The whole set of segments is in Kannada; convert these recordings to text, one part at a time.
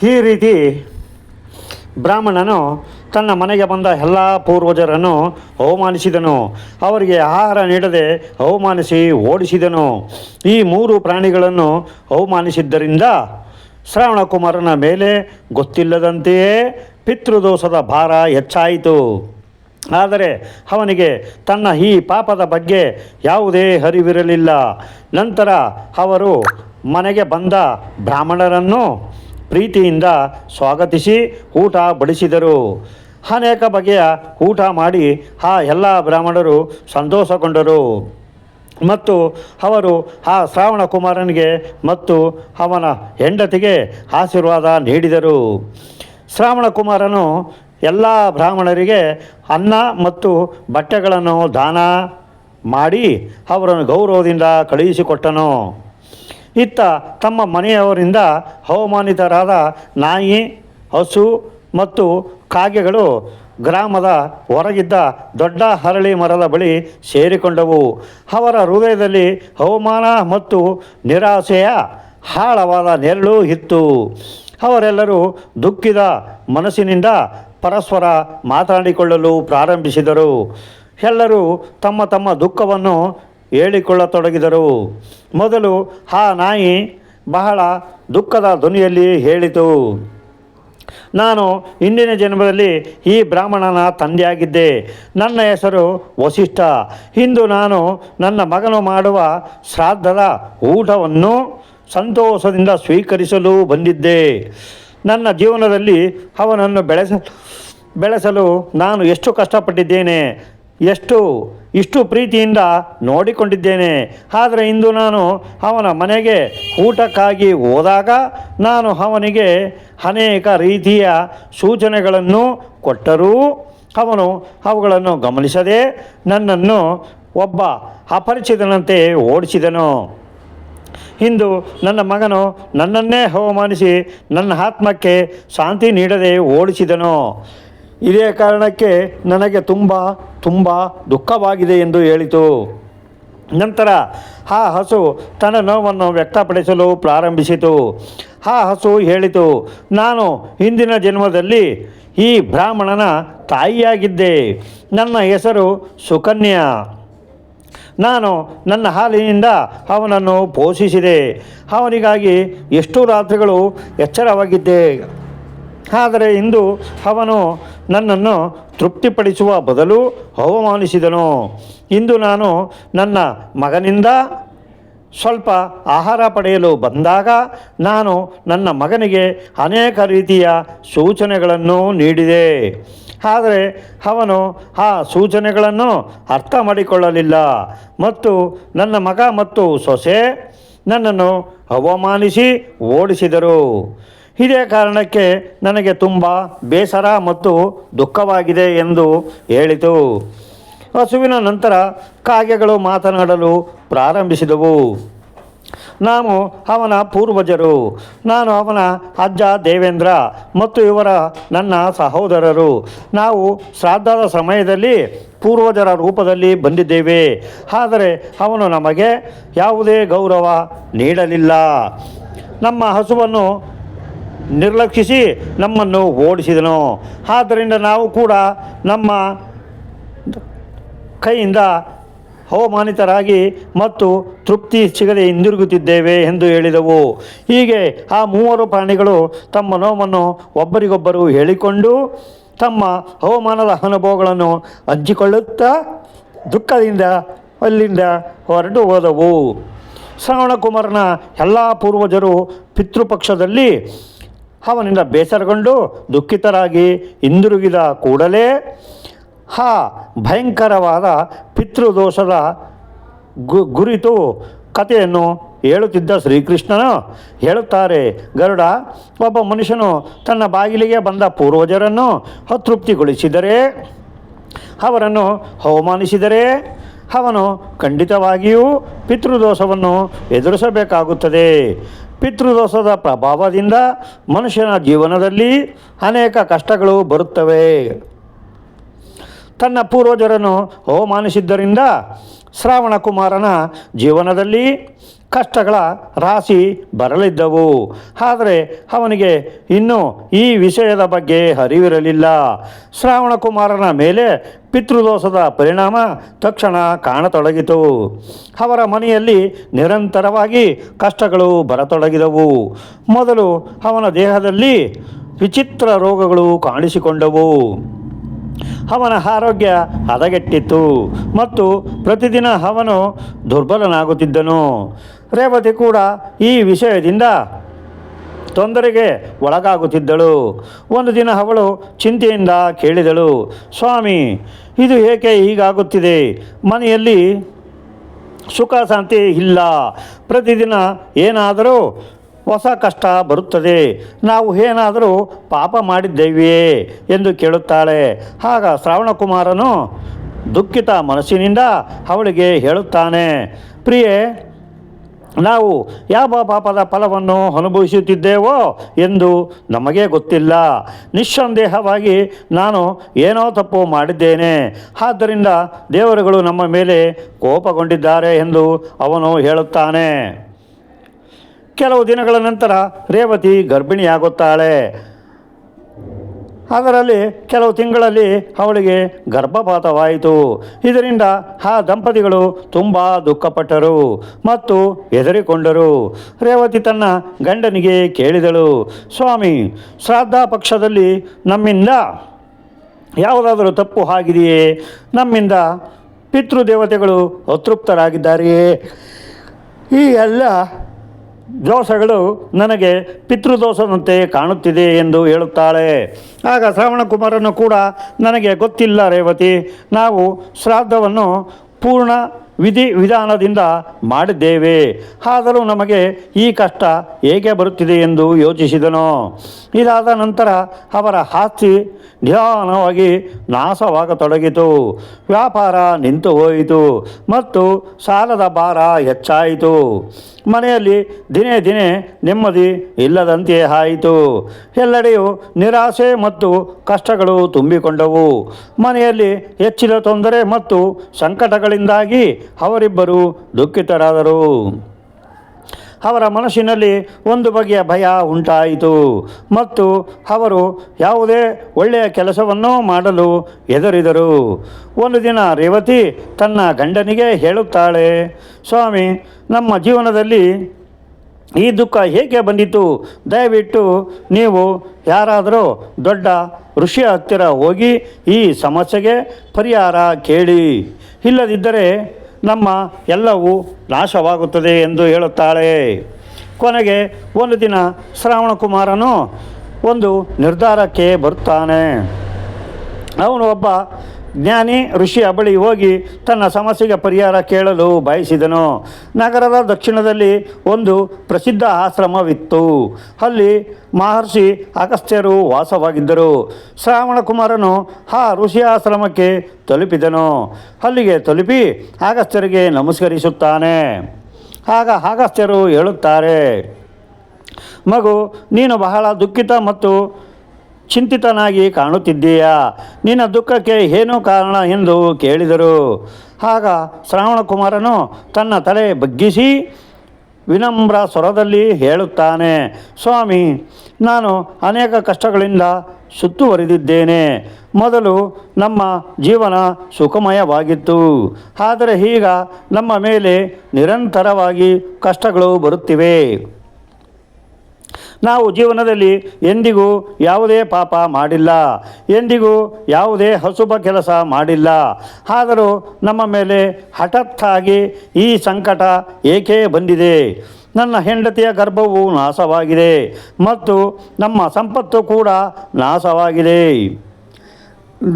ಈ ರೀತಿ ಬ್ರಾಹ್ಮಣನು ತನ್ನ ಮನೆಗೆ ಬಂದ ಎಲ್ಲ ಪೂರ್ವಜರನ್ನು ಅವಮಾನಿಸಿದನು. ಅವರಿಗೆ ಆಹಾರ ನೀಡದೆ ಅವಮಾನಿಸಿ ಓಡಿಸಿದನು. ಈ 3 ಪ್ರಾಣಿಗಳನ್ನು ಅವಮಾನಿಸಿದ್ದರಿಂದ ಶ್ರವಣಕುಮಾರನ ಮೇಲೆ ಗೊತ್ತಿಲ್ಲದಂತೆಯೇ ಪಿತೃದೋಷದ ಭಾರ ಹೆಚ್ಚಾಯಿತು. ಆದರೆ ಅವನಿಗೆ ತನ್ನ ಈ ಪಾಪದ ಬಗ್ಗೆ ಯಾವುದೇ ಅರಿವಿರಲಿಲ್ಲ. ನಂತರ ಅವರು ಮನೆಗೆ ಬಂದ ಬ್ರಾಹ್ಮಣರನ್ನು ಪ್ರೀತಿಯಿಂದ ಸ್ವಾಗತಿಸಿ ಊಟ ಬಡಿಸಿದರು. ಅನೇಕ ಬಗೆಯ ಊಟ ಮಾಡಿ ಆ ಎಲ್ಲ ಬ್ರಾಹ್ಮಣರು ಸಂತೋಷಗೊಂಡರು ಮತ್ತು ಅವರು ಆ ಶ್ರವಣಕುಮಾರನಿಗೆ ಮತ್ತು ಅವನ ಹೆಂಡತಿಗೆ ಆಶೀರ್ವಾದ ನೀಡಿದರು. ಶ್ರವಣಕುಮಾರನು ಎಲ್ಲ ಬ್ರಾಹ್ಮಣರಿಗೆ ಅನ್ನ ಮತ್ತು ಬಟ್ಟೆಗಳನ್ನು ದಾನ ಮಾಡಿ ಅವರನ್ನು ಗೌರವದಿಂದ ಕಳುಹಿಸಿಕೊಟ್ಟನು. ಇತ್ತ ತಮ್ಮ ಮನೆಯವರಿಂದ ಅವಮಾನಿತರಾದ ನಾಯಿ, ಹಸು ಮತ್ತು ಕಾಗೆಗಳು ಗ್ರಾಮದ ಹೊರಗಿದ್ದ ದೊಡ್ಡ ಹರಳಿ ಮರದ ಬಳಿ ಸೇರಿಕೊಂಡವು. ಅವರ ಹೃದಯದಲ್ಲಿ ಅವಮಾನ ಮತ್ತು ನಿರಾಸೆಯ ಆಳವಾದ ನೆರಳು ಇತ್ತು. ಅವರೆಲ್ಲರೂ ದುಃಖಿತ ಮನಸ್ಸಿನಿಂದ ಪರಸ್ಪರ ಮಾತನಾಡಿಕೊಳ್ಳಲು ಪ್ರಾರಂಭಿಸಿದರು. ಎಲ್ಲರೂ ತಮ್ಮ ತಮ್ಮ ದುಃಖವನ್ನು ಹೇಳಿಕೊಳ್ಳತೊಡಗಿದರು. ಮೊದಲು ಆ ನಾಯಿ ಬಹಳ ದುಃಖದ ಧ್ವನಿಯಲ್ಲಿ ಹೇಳಿತು, ನಾನು ಹಿಂದಿನ ಜನ್ಮದಲ್ಲಿ ಈ ಬ್ರಾಹ್ಮಣನ ತಂದೆಯಾಗಿದ್ದೆ. ನನ್ನ ಹೆಸರು ವಸಿಷ್ಠ. ಇಂದು ನಾನು ನನ್ನ ಮಗನು ಮಾಡುವ ಶ್ರಾದ್ದದ ಊಟವನ್ನು ಸಂತೋಷದಿಂದ ಸ್ವೀಕರಿಸಲು ಬಂದಿದ್ದೆ. ನನ್ನ ಜೀವನದಲ್ಲಿ ಅವನನ್ನು ಬೆಳೆಸಲು ನಾನು ಎಷ್ಟು ಕಷ್ಟಪಟ್ಟಿದ್ದೇನೆ, ಇಷ್ಟು ಪ್ರೀತಿಯಿಂದ ನೋಡಿಕೊಂಡಿದ್ದೇನೆ. ಆದರೆ ಇಂದು ನಾನು ಅವನ ಮನೆಗೆ ಊಟಕ್ಕಾಗಿ ಹೋದಾಗ ನಾನು ಅವನಿಗೆ ಅನೇಕ ರೀತಿಯ ಸೂಚನೆಗಳನ್ನು ಕೊಟ್ಟರೂ ಅವನು ಅವುಗಳನ್ನು ಗಮನಿಸದೆ ನನ್ನನ್ನು ಒಬ್ಬ ಅಪರಿಚಿತನಂತೆ ಓಡಿಸಿದನು. ಇಂದು ನನ್ನ ಮಗನು ನನ್ನನ್ನೇ ಅವಮಾನಿಸಿ ನನ್ನ ಆತ್ಮಕ್ಕೆ ಶಾಂತಿ ನೀಡದೆ ಓಡಿಸಿದನು. ಇದೇ ಕಾರಣಕ್ಕೆ ನನಗೆ ತುಂಬ ದುಃಖವಾಗಿದೆ ಎಂದು ಹೇಳಿತು. ನಂತರ ಆ ಹಸು ತನ್ನ ನೋವನ್ನು ವ್ಯಕ್ತಪಡಿಸಲು ಪ್ರಾರಂಭಿಸಿತು. ಆ ಹಸು ಹೇಳಿತು, ನಾನು ಹಿಂದಿನ ಜನ್ಮದಲ್ಲಿ ಈ ಬ್ರಾಹ್ಮಣನ ತಾಯಿಯಾಗಿದ್ದೆ. ನನ್ನ ಹೆಸರು ಸುಕನ್ಯಾ. ನಾನು ನನ್ನ ಹಾಲಿನಿಂದ ಅವನನ್ನು ಪೋಷಿಸಿದೆ. ಅವನಿಗಾಗಿ ಎಷ್ಟು ರಾತ್ರಿಗಳು ಎಚ್ಚರವಾಗಿದ್ದೆ. ಆದರೆ ಇಂದು ಅವನು ನನ್ನನ್ನು ತೃಪ್ತಿಪಡಿಸುವ ಬದಲು ಅವಮಾನಿಸಿದನು. ಇಂದು ನಾನು ನನ್ನ ಮಗನಿಂದ ಸ್ವಲ್ಪ ಆಹಾರ ಪಡೆಯಲು ಬಂದಾಗ ನಾನು ನನ್ನ ಮಗನಿಗೆ ಅನೇಕ ರೀತಿಯ ಸೂಚನೆಗಳನ್ನು ನೀಡಿದೆ. ಆದರೆ ಅವನು ಆ ಸೂಚನೆಗಳನ್ನು ಅರ್ಥ ಮಾಡಿಕೊಳ್ಳಲಿಲ್ಲ ಮತ್ತು ನನ್ನ ಮಗ ಮತ್ತು ಸೊಸೆ ನನ್ನನ್ನು ಅವಮಾನಿಸಿ ಓಡಿಸಿದರು. ಇದೇ ಕಾರಣಕ್ಕೆ ನನಗೆ ತುಂಬ ಬೇಸರ ಮತ್ತು ದುಃಖವಾಗಿದೆ ಎಂದು ಹೇಳಿತು. ಹಸುವಿನ ನಂತರ ಕಾಗೆಗಳು ಮಾತನಾಡಲು ಪ್ರಾರಂಭಿಸಿದವು. ನಾವು ಅವನ ಪೂರ್ವಜರು. ನಾನು ಅವನ ಅಜ್ಜ ದೇವೇಂದ್ರ ಮತ್ತು ನನ್ನ ಸಹೋದರರು. ನಾವು ಶ್ರಾದ್ದದ ಸಮಯದಲ್ಲಿ ಪೂರ್ವಜರ ರೂಪದಲ್ಲಿ ಬಂದಿದ್ದೇವೆ. ಆದರೆ ಅವನು ನಮಗೆ ಯಾವುದೇ ಗೌರವ ನೀಡಲಿಲ್ಲ. ನಮ್ಮ ಹಸುವನ್ನು ನಿರ್ಲಕ್ಷಿಸಿ ನಮ್ಮನ್ನು ಓಡಿಸಿದನು. ಆದ್ದರಿಂದ ನಾವು ಕೂಡ ನಮ್ಮ ಕೈಯಿಂದ ಅವಮಾನಿತರಾಗಿ ಮತ್ತು ತೃಪ್ತಿ ಸಿಗದೆ ಹಿಂದಿರುಗುತ್ತಿದ್ದೇವೆ ಎಂದು ಹೇಳಿದವು. ಹೀಗೆ ಆ 3 ಪ್ರಾಣಿಗಳು ತಮ್ಮ ನೋವನ್ನು ಒಬ್ಬರಿಗೊಬ್ಬರು ಹೇಳಿಕೊಂಡು ತಮ್ಮ ಅವಮಾನದ ಅನುಭವಗಳನ್ನು ಹಂಚಿಕೊಳ್ಳುತ್ತಾ ದುಃಖದಿಂದ ಅಲ್ಲಿಂದ ಹೊರಟು ಹೋದವು. ಶ್ರವಣಕುಮಾರನ ಎಲ್ಲ ಪೂರ್ವಜರು ಪಿತೃಪಕ್ಷದಲ್ಲಿ ಅವನಿಂದ ಬೇಸರಗೊಂಡು ದುಃಖಿತರಾಗಿ ಹಿಂದಿರುಗಿದ ಕೂಡಲೇ ಆ ಭಯಂಕರವಾದ ಪಿತೃದೋಷದ ಕುರಿತು ಕಥೆಯನ್ನು ಹೇಳುತ್ತಿದ್ದ ಶ್ರೀಕೃಷ್ಣನು ಹೇಳುತ್ತಾರೆ, ಗರುಡ, ಒಬ್ಬ ಮನುಷ್ಯನು ತನ್ನ ಬಾಗಿಲಿಗೆ ಬಂದ ಪೂರ್ವಜರನ್ನು ಅತೃಪ್ತಿಗೊಳಿಸಿದರೆ, ಅವರನ್ನು ಅವಮಾನಿಸಿದರೆ ಅವನು ಖಂಡಿತವಾಗಿಯೂ ಪಿತೃದೋಷವನ್ನು ಎದುರಿಸಬೇಕಾಗುತ್ತದೆ. ಪಿತೃದೋಷದ ಪ್ರಭಾವದಿಂದ ಮನುಷ್ಯನ ಜೀವನದಲ್ಲಿ ಅನೇಕ ಕಷ್ಟಗಳು ಬರುತ್ತವೆ. ತನ್ನ ಪೂರ್ವಜರನ್ನು ಅವಮಾನಿಸಿದ್ದರಿಂದ ಶ್ರವಣಕುಮಾರನ ಜೀವನದಲ್ಲಿ ಕಷ್ಟಗಳ ರಾಶಿ ಬರಲಿದ್ದವು. ಆದರೆ ಅವನಿಗೆ ಇನ್ನೂ ಈ ವಿಷಯದ ಬಗ್ಗೆ ಅರಿವಿರಲಿಲ್ಲ. ಶ್ರಾವಣ ಕುಮಾರನ ಮೇಲೆ ಪಿತೃದೋಷದ ಪರಿಣಾಮ ತಕ್ಷಣ ಕಾಣತೊಡಗಿತು. ಅವರ ಮನೆಯಲ್ಲಿ ನಿರಂತರವಾಗಿ ಕಷ್ಟಗಳು ಬರತೊಡಗಿದವು. ಮೊದಲು ಅವನ ದೇಹದಲ್ಲಿ ವಿಚಿತ್ರ ರೋಗಗಳು ಕಾಣಿಸಿಕೊಂಡವು. ಅವನ ಆರೋಗ್ಯ ಹದಗೆಟ್ಟಿತ್ತು ಮತ್ತು ಪ್ರತಿದಿನ ಅವನು ದುರ್ಬಲನಾಗುತ್ತಿದ್ದನು. ರೇವತಿ ಕೂಡ ಈ ವಿಷಯದಿಂದ ತೊಂದರೆಗೆ ಒಳಗಾಗುತ್ತಿದ್ದಳು. ಒಂದು ದಿನ ಅವಳು ಚಿಂತೆಯಿಂದ ಕೇಳಿದಳು, ಸ್ವಾಮಿ, ಇದು ಏಕೆ ಹೀಗಾಗುತ್ತಿದೆ? ಮನೆಯಲ್ಲಿ ಸುಖ ಶಾಂತಿ ಇಲ್ಲ. ಪ್ರತಿದಿನ ಏನಾದರೂ ಹೊಸ ಕಷ್ಟ ಬರುತ್ತದೆ. ನಾವು ಏನಾದರೂ ಪಾಪ ಮಾಡಿದ್ದೇವೆಯೇ ಎಂದು ಕೇಳುತ್ತಾಳೆ. ಆಗ ಶ್ರಾವಣಕುಮಾರನು ದುಃಖಿತ ಮನಸ್ಸಿನಿಂದ ಅವಳಿಗೆ ಹೇಳುತ್ತಾನೆ, ಪ್ರಿಯೆ, ನಾವು ಯಾವ ಪಾಪದ ಫಲವನ್ನು ಅನುಭವಿಸುತ್ತಿದ್ದೇವೋ ಎಂದು ನಮಗೆ ಗೊತ್ತಿಲ್ಲ. ನಿಸ್ಸಂದೇಹವಾಗಿ ನಾನು ಏನೋ ತಪ್ಪು ಮಾಡಿದ್ದೇನೆ. ಆದ್ದರಿಂದ ದೇವರುಗಳು ನಮ್ಮ ಮೇಲೆ ಕೋಪಗೊಂಡಿದ್ದಾರೆ ಎಂದು ಅವನು ಹೇಳುತ್ತಾನೆ. ಕೆಲವು ದಿನಗಳ ನಂತರ ರೇವತಿ ಗರ್ಭಿಣಿಯಾಗುತ್ತಾಳೆ. ಅದರಲ್ಲಿ ಕೆಲವು ತಿಂಗಳಲ್ಲಿ ಅವಳಿಗೆ ಗರ್ಭಪಾತವಾಯಿತು. ಇದರಿಂದ ಆ ದಂಪತಿಗಳು ತುಂಬ ದುಃಖಪಟ್ಟರು ಮತ್ತು ಹೆದರಿಕೊಂಡರು. ರೇವತಿ ತನ್ನ ಗಂಡನಿಗೆ ಕೇಳಿದಳು, ಸ್ವಾಮಿ, ಶ್ರಾದ್ದ ಪಕ್ಷದಲ್ಲಿ ನಮ್ಮಿಂದ ಯಾವುದಾದರೂ ತಪ್ಪು ಆಗಿದೆಯೇ? ನಮ್ಮಿಂದ ಪಿತೃದೇವತೆಗಳು ಅತೃಪ್ತರಾಗಿದ್ದಾರೆಯೇ? ಈ ಎಲ್ಲ ದೋಷಗಳು ನನಗೆ ಪಿತೃದೋಷದಂತೆ ಕಾಣುತ್ತಿದೆ ಎಂದು ಹೇಳುತ್ತಾಳೆ. ಆಗ ಶ್ರಾವಣಕುಮಾರನು ಕೂಡ, ನನಗೆ ಗೊತ್ತಿಲ್ಲ ರೇವತಿ, ನಾವು ಶ್ರಾದ್ದವನ್ನು ಪೂರ್ಣ ವಿಧಾನದಿಂದ ಮಾಡಿದ್ದೇವೆ. ಆದರೂ ನಮಗೆ ಈ ಕಷ್ಟ ಹೇಗೆ ಬರುತ್ತಿದೆ ಎಂದು ಯೋಚಿಸಿದನು. ಇದಾದ ನಂತರ ಅವರ ಆಸ್ತಿ ನಿಧಾನವಾಗಿ ನಾಶವಾಗತೊಡಗಿತು. ವ್ಯಾಪಾರ ನಿಂತು ಹೋಯಿತು ಮತ್ತು ಸಾಲದ ಭಾರ ಹೆಚ್ಚಾಯಿತು. ಮನೆಯಲ್ಲಿ ದಿನೇ ದಿನೇ ನೆಮ್ಮದಿ ಇಲ್ಲದಂತೆ ಆಯಿತು. ಎಲ್ಲೆಡೆಯೂ ನಿರಾಸೆ ಮತ್ತು ಕಷ್ಟಗಳು ತುಂಬಿಕೊಂಡವು. ಮನೆಯಲ್ಲಿ ಹೆಚ್ಚಿನ ತೊಂದರೆ ಮತ್ತು ಸಂಕಟಗಳಿಂದಾಗಿ ಅವರಿಬ್ಬರು ದುಃಖಿತರಾದರು. ಅವರ ಮನಸ್ಸಿನಲ್ಲಿ ಒಂದು ಬಗೆಯ ಭಯ ಉಂಟಾಯಿತು ಮತ್ತು ಅವರು ಯಾವುದೇ ಒಳ್ಳೆಯ ಕೆಲಸವನ್ನು ಮಾಡಲು ಹೆದರಿದರು. ಒಂದು ದಿನ ರೇವತಿ ತನ್ನ ಗಂಡನಿಗೆ ಹೇಳುತ್ತಾಳೆ, ಸ್ವಾಮಿ, ನಮ್ಮ ಜೀವನದಲ್ಲಿ ಈ ದುಃಖ ಏಕೆ ಬಂದಿತು? ದಯವಿಟ್ಟು ನೀವು ಯಾರಾದರೂ ದೊಡ್ಡ ಋಷಿಯ ಹತ್ತಿರ ಹೋಗಿ ಈ ಸಮಸ್ಯೆಗೆ ಪರಿಹಾರ ಕೇಳಿ. ಇಲ್ಲದಿದ್ದರೆ ನಮ್ಮ ಎಲ್ಲವೂ ನಾಶವಾಗುತ್ತದೆ ಎಂದು ಹೇಳುತ್ತಾಳೆ. ಕೊನೆಗೆ ಒಂದು ದಿನ ಶ್ರಾವಣಕುಮಾರನು ಒಂದು ನಿರ್ಧಾರಕ್ಕೆ ಬರುತ್ತಾನೆ. ಅವನು ಒಬ್ಬ ಜ್ಞಾನಿ ಋಷಿಯ ಬಳಿ ಹೋಗಿ ತನ್ನ ಸಮಸ್ಯೆಗೆ ಪರಿಹಾರ ಕೇಳಲು ಬಯಸಿದನು. ನಗರದ ದಕ್ಷಿಣದಲ್ಲಿ ಒಂದು ಪ್ರಸಿದ್ಧ ಆಶ್ರಮವಿತ್ತು. ಅಲ್ಲಿ ಮಹರ್ಷಿ ಅಗಸ್ತ್ಯರು ವಾಸವಾಗಿದ್ದರು. ಶ್ರಾವಣಕುಮಾರನು ಆ ಋಷಿ ಆಶ್ರಮಕ್ಕೆ ತಲುಪಿದನು. ಅಲ್ಲಿಗೆ ತಲುಪಿ ಅಗಸ್ತ್ಯರಿಗೆ ನಮಸ್ಕರಿಸುತ್ತಾನೆ. ಆಗ ಅಗಸ್ತ್ಯರು ಹೇಳುತ್ತಾರೆ, ಮಗು, ನೀನು ಬಹಳ ದುಃಖಿತ ಮತ್ತು ಚಿಂತಿತನಾಗಿ ಕಾಣುತ್ತಿದ್ದೀಯಾ? ನಿನ್ನ ದುಃಖಕ್ಕೆ ಏನು ಕಾರಣ ಎಂದು ಕೇಳಿದರು. ಆಗ ಶ್ರಾವಣಕುಮಾರನು ತನ್ನ ತಲೆ ಬಗ್ಗಿಸಿ ವಿನಮ್ರ ಸ್ವರದಲ್ಲಿ ಹೇಳುತ್ತಾನೆ, ಸ್ವಾಮಿ, ನಾನು ಅನೇಕ ಕಷ್ಟಗಳಿಂದ ಸುತ್ತುವರಿದಿದ್ದೇನೆ. ಮೊದಲು ನಮ್ಮ ಜೀವನ ಸುಖಮಯವಾಗಿತ್ತು. ಆದರೆ ಈಗ ನಮ್ಮ ಮೇಲೆ ನಿರಂತರವಾಗಿ ಕಷ್ಟಗಳು ಬರುತ್ತಿವೆ. ನಾವು ಜೀವನದಲ್ಲಿ ಎಂದಿಗೂ ಯಾವುದೇ ಪಾಪ ಮಾಡಿಲ್ಲ, ಎಂದಿಗೂ ಯಾವುದೇ ಅಶುಭ ಕೆಲಸ ಮಾಡಿಲ್ಲ. ಆದರೂ ನಮ್ಮ ಮೇಲೆ ಹಠಾತ್ತಾಗಿ ಈ ಸಂಕಟ ಏಕೆ ಬಂದಿದೆ? ನನ್ನ ಹೆಂಡತಿಯ ಗರ್ಭವು ನಾಶವಾಗಿದೆ ಮತ್ತು ನಮ್ಮ ಸಂಪತ್ತು ಕೂಡ ನಾಶವಾಗಿದೆ.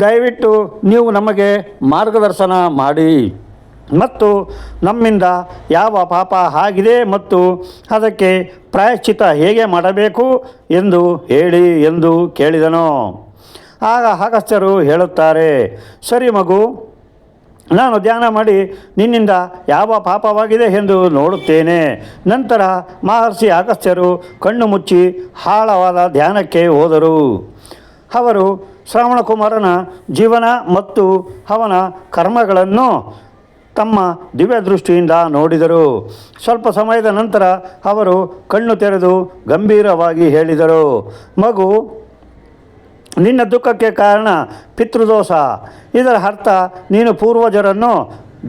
ದಯವಿಟ್ಟು ನೀವು ನಮಗೆ ಮಾರ್ಗದರ್ಶನ ಮಾಡಿ ಮತ್ತು ನಮ್ಮಿಂದ ಯಾವ ಪಾಪ ಆಗಿದೆ ಮತ್ತು ಅದಕ್ಕೆ ಪ್ರಾಯಶ್ಚಿತ್ತ ಹೇಗೆ ಮಾಡಬೇಕು ಎಂದು ಹೇಳಿ ಎಂದು ಕೇಳಿದನು. ಆಗ ಅಗಸ್ತ್ಯರು ಹೇಳುತ್ತಾರೆ, ಸರಿ ಮಗು, ನಾನು ಧ್ಯಾನ ಮಾಡಿ ನಿನ್ನಿಂದ ಯಾವ ಪಾಪವಾಗಿದೆ ಎಂದು ನೋಡುತ್ತೇನೆ. ನಂತರ ಮಹರ್ಷಿ ಅಗಸ್ತ್ಯರು ಕಣ್ಣು ಮುಚ್ಚಿ ಆಳವಾದ ಧ್ಯಾನಕ್ಕೆ ಹೋದರು. ಅವರು ಶ್ರಾವಣಕುಮಾರನ ಜೀವನ ಮತ್ತು ಅವನ ಕರ್ಮಗಳನ್ನು ತಮ್ಮ ದಿವ್ಯ ದೃಷ್ಟಿಯಿಂದ ನೋಡಿದರು. ಸ್ವಲ್ಪ ಸಮಯದ ನಂತರ ಅವರು ಕಣ್ಣು ತೆರೆದು ಗಂಭೀರವಾಗಿ ಹೇಳಿದರು, ಮಗು, ನಿನ್ನ ದುಃಖಕ್ಕೆ ಕಾರಣ ಪಿತೃದೋಷ. ಇದರ ಅರ್ಥ ನೀನು ಪೂರ್ವಜರನ್ನು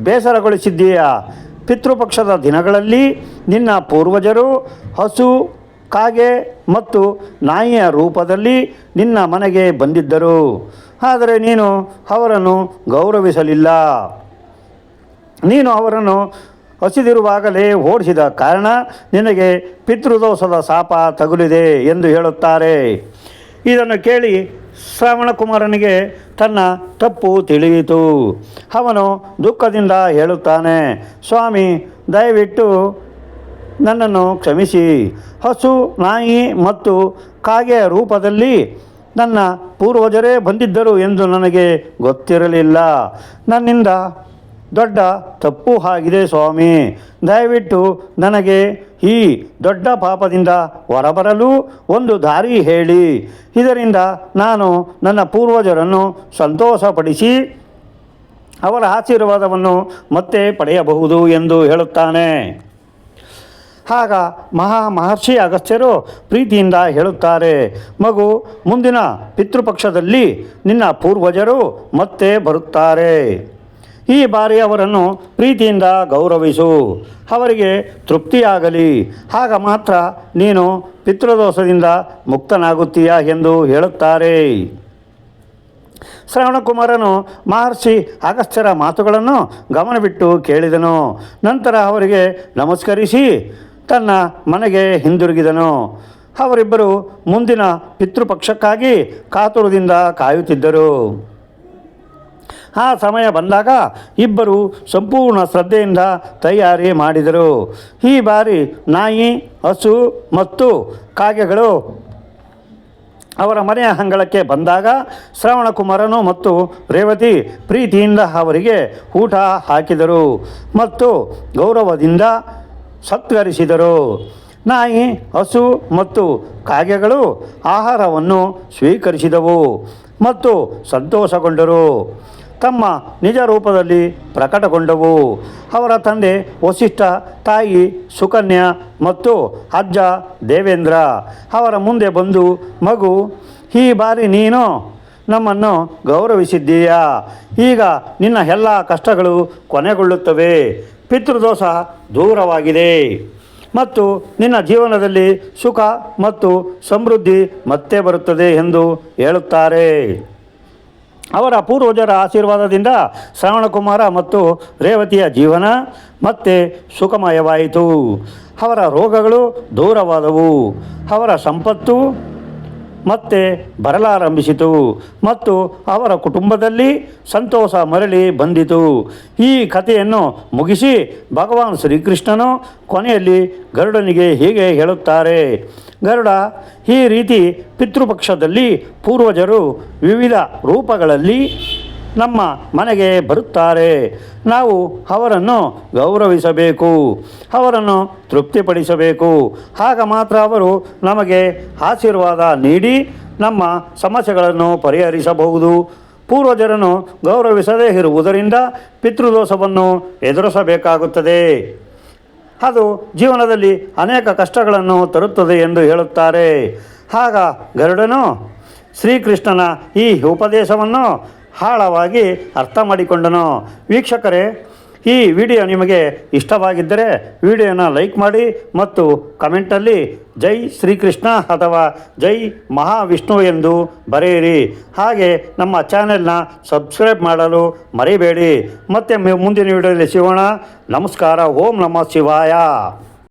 ಬೇಸರಗೊಳಿಸಿದ್ದೀಯ. ಪಿತೃಪಕ್ಷದ ದಿನಗಳಲ್ಲಿ ನಿನ್ನ ಪೂರ್ವಜರು ಹಸು, ಕಾಗೆ ಮತ್ತು ನಾಯಿಯ ರೂಪದಲ್ಲಿ ನಿನ್ನ ಮನೆಗೆ ಬಂದಿದ್ದರು. ಆದರೆ ನೀನು ಅವರನ್ನು ಗೌರವಿಸಲಿಲ್ಲ. ನೀನು ಅವರನ್ನು ಹಸಿದಿರುವಾಗಲೇ ಓಡಿಸಿದ ಕಾರಣ ನಿನಗೆ ಪಿತೃದೋಷದ ಶಾಪ ತಗುಲಿದೆ ಎಂದು ಹೇಳುತ್ತಾರೆ. ಇದನ್ನು ಕೇಳಿ ಶ್ರವಣಕುಮಾರನಿಗೆ ತನ್ನ ತಪ್ಪು ತಿಳಿಯಿತು. ಅವನು ದುಃಖದಿಂದ ಹೇಳುತ್ತಾನೆ, ಸ್ವಾಮಿ, ದಯವಿಟ್ಟು ನನ್ನನ್ನು ಕ್ಷಮಿಸಿ. ಹಸು, ನಾಯಿ ಮತ್ತು ಕಾಗೆಯ ರೂಪದಲ್ಲಿ ನನ್ನ ಪೂರ್ವಜರೇ ಬಂದಿದ್ದರು ಎಂದು ನನಗೆ ಗೊತ್ತಿರಲಿಲ್ಲ. ನನ್ನಿಂದ ದೊಡ್ಡ ತಪ್ಪು ಆಗಿದೆ ಸ್ವಾಮಿ. ದಯವಿಟ್ಟು ನನಗೆ ಈ ದೊಡ್ಡ ಪಾಪದಿಂದ ಹೊರಬರಲು ಒಂದು ದಾರಿ ಹೇಳಿ. ಇದರಿಂದ ನಾನು ನನ್ನ ಪೂರ್ವಜರನ್ನು ಸಂತೋಷಪಡಿಸಿ ಅವರ ಆಶೀರ್ವಾದವನ್ನು ಮತ್ತೆ ಪಡೆಯಬಹುದು ಎಂದು ಹೇಳುತ್ತಾನೆ. ಆಗ ಮಹರ್ಷಿ ಅಗಸ್ತ್ಯರು ಪ್ರೀತಿಯಿಂದ ಹೇಳುತ್ತಾರೆ, ಮಗು, ಮುಂದಿನ ಪಿತೃಪಕ್ಷದಲ್ಲಿ ನಿನ್ನ ಪೂರ್ವಜರು ಮತ್ತೆ ಬರುತ್ತಾರೆ. ಈ ಬಾರಿ ಅವರನ್ನು ಪ್ರೀತಿಯಿಂದ ಗೌರವಿಸು. ಅವರಿಗೆ ತೃಪ್ತಿಯಾಗಲಿ. ಆಗ ಮಾತ್ರ ನೀನು ಪಿತೃದೋಷದಿಂದ ಮುಕ್ತನಾಗುತ್ತೀಯ ಎಂದು ಹೇಳುತ್ತಾರೆ. ಶ್ರವಣಕುಮಾರನು ಮಹರ್ಷಿ ಅಗಸ್ತ್ಯರ ಮಾತುಗಳನ್ನು ಗಮನವಿಟ್ಟು ಕೇಳಿದನು. ನಂತರ ಅವರಿಗೆ ನಮಸ್ಕರಿಸಿ ತನ್ನ ಮನೆಗೆ ಹಿಂದಿರುಗಿದನು. ಅವರಿಬ್ಬರು ಮುಂದಿನ ಪಿತೃಪಕ್ಷಕ್ಕಾಗಿ ಕಾತುರದಿಂದ ಕಾಯುತ್ತಿದ್ದರು. ಆ ಸಮಯ ಬಂದಾಗ ಇಬ್ಬರು ಸಂಪೂರ್ಣ ಶ್ರದ್ಧೆಯಿಂದ ತಯಾರಿ ಮಾಡಿದರು. ಈ ಬಾರಿ ನಾಯಿ, ಹಸು ಮತ್ತು ಕಾಗೆಗಳು ಅವರ ಮನೆಯ ಅಂಗಳಕ್ಕೆ ಬಂದಾಗ ಶ್ರವಣಕುಮಾರನು ಮತ್ತು ರೇವತಿ ಪ್ರೀತಿಯಿಂದ ಅವರಿಗೆ ಊಟ ಹಾಕಿದರು ಮತ್ತು ಗೌರವದಿಂದ ಸತ್ಕರಿಸಿದರು. ನಾಯಿ, ಹಸು ಮತ್ತು ಕಾಗೆಗಳು ಆಹಾರವನ್ನು ಸ್ವೀಕರಿಸಿದವು ಮತ್ತು ಸಂತೋಷಗೊಂಡರು. ತಮ್ಮ ನಿಜ ರೂಪದಲ್ಲಿ ಪ್ರಕಟಗೊಂಡವು. ಅವರ ತಂದೆ ವಸಿಷ್ಠ, ತಾಯಿ ಸುಕನ್ಯಾ ಮತ್ತು ಅಜ್ಜ ದೇವೇಂದ್ರ ಅವರ ಮುಂದೆ ಬಂದು, ಮಗು, ಈ ಬಾರಿ ನೀನು ನಮ್ಮನ್ನು ಗೌರವಿಸಿದ್ದೀಯಾ. ಈಗ ನಿನ್ನ ಎಲ್ಲ ಕಷ್ಟಗಳು ಕೊನೆಗೊಳ್ಳುತ್ತವೆ. ಪಿತೃದೋಷ ದೂರವಾಗಿದೆ ಮತ್ತು ನಿನ್ನ ಜೀವನದಲ್ಲಿ ಸುಖ ಮತ್ತು ಸಮೃದ್ಧಿ ಮತ್ತೆ ಬರುತ್ತದೆ ಎಂದು ಹೇಳುತ್ತಾರೆ. ಅವರ ಪೂರ್ವಜರ ಆಶೀರ್ವಾದದಿಂದ ಶ್ರವಣಕುಮಾರ ಮತ್ತು ರೇವತಿಯ ಜೀವನ ಮತ್ತೆ ಸುಖಮಯವಾಯಿತು. ಅವರ ರೋಗಗಳು ದೂರವಾದವು. ಅವರ ಸಂಪತ್ತು ಮತ್ತೆ ಬರಲಾರಂಭಿಸಿತು ಮತ್ತು ಅವರ ಕುಟುಂಬದಲ್ಲಿ ಸಂತೋಷ ಮರಳಿ ಬಂದಿತು. ಈ ಕಥೆಯನ್ನು ಮುಗಿಸಿ ಭಗವಾನ್ ಶ್ರೀಕೃಷ್ಣನು ಕೊನೆಯಲ್ಲಿ ಗರುಡನಿಗೆ ಹೀಗೆ ಹೇಳುತ್ತಾರೆ, ಗರುಡ, ಈ ರೀತಿ ಪಿತೃಪಕ್ಷದಲ್ಲಿ ಪೂರ್ವಜರು ವಿವಿಧ ರೂಪಗಳಲ್ಲಿ ನಮ್ಮ ಮನೆಗೆ ಬರುತ್ತಾರೆ. ನಾವು ಅವರನ್ನು ಗೌರವಿಸಬೇಕು, ಅವರನ್ನು ತೃಪ್ತಿಪಡಿಸಬೇಕು. ಆಗ ಮಾತ್ರ ಅವರು ನಮಗೆ ಆಶೀರ್ವಾದ ನೀಡಿ ನಮ್ಮ ಸಮಸ್ಯೆಗಳನ್ನು ಪರಿಹರಿಸಬಹುದು. ಪೂರ್ವಜರನ್ನು ಗೌರವಿಸದೇ ಇರುವುದರಿಂದ ಪಿತೃದೋಷವನ್ನು ಎದುರಿಸಬೇಕಾಗುತ್ತದೆ. ಅದು ಜೀವನದಲ್ಲಿ ಅನೇಕ ಕಷ್ಟಗಳನ್ನು ತರುತ್ತದೆ ಎಂದು ಹೇಳುತ್ತಾರೆ. ಆಗ ಗರುಡನು ಶ್ರೀಕೃಷ್ಣನ ಈ ಉಪದೇಶವನ್ನು ಆಳವಾಗಿ ಅರ್ಥ ಮಾಡಿಕೊಂಡನು. ವೀಕ್ಷಕರೇ, ಈ ವಿಡಿಯೋ ನಿಮಗೆ ಇಷ್ಟವಾಗಿದ್ದರೆ ವಿಡಿಯೋನ ಲೈಕ್ ಮಾಡಿ ಮತ್ತು ಕಮೆಂಟಲ್ಲಿ ಜೈ ಶ್ರೀಕೃಷ್ಣ ಅಥವಾ ಜೈ ಮಹಾವಿಷ್ಣು ಎಂದು ಬರೆಯಿರಿ. ಹಾಗೆ ನಮ್ಮ ಚಾನೆಲ್ನ ಸಬ್ಸ್ಕ್ರೈಬ್ ಮಾಡಲು ಮರಿಬೇಡಿ. ಮತ್ತೆ ಮುಂದಿನ ವಿಡಿಯೋದಲ್ಲಿ ಸಿಗೋಣ. ನಮಸ್ಕಾರ. ಓಂ ನಮಃ ಶಿವಾಯ.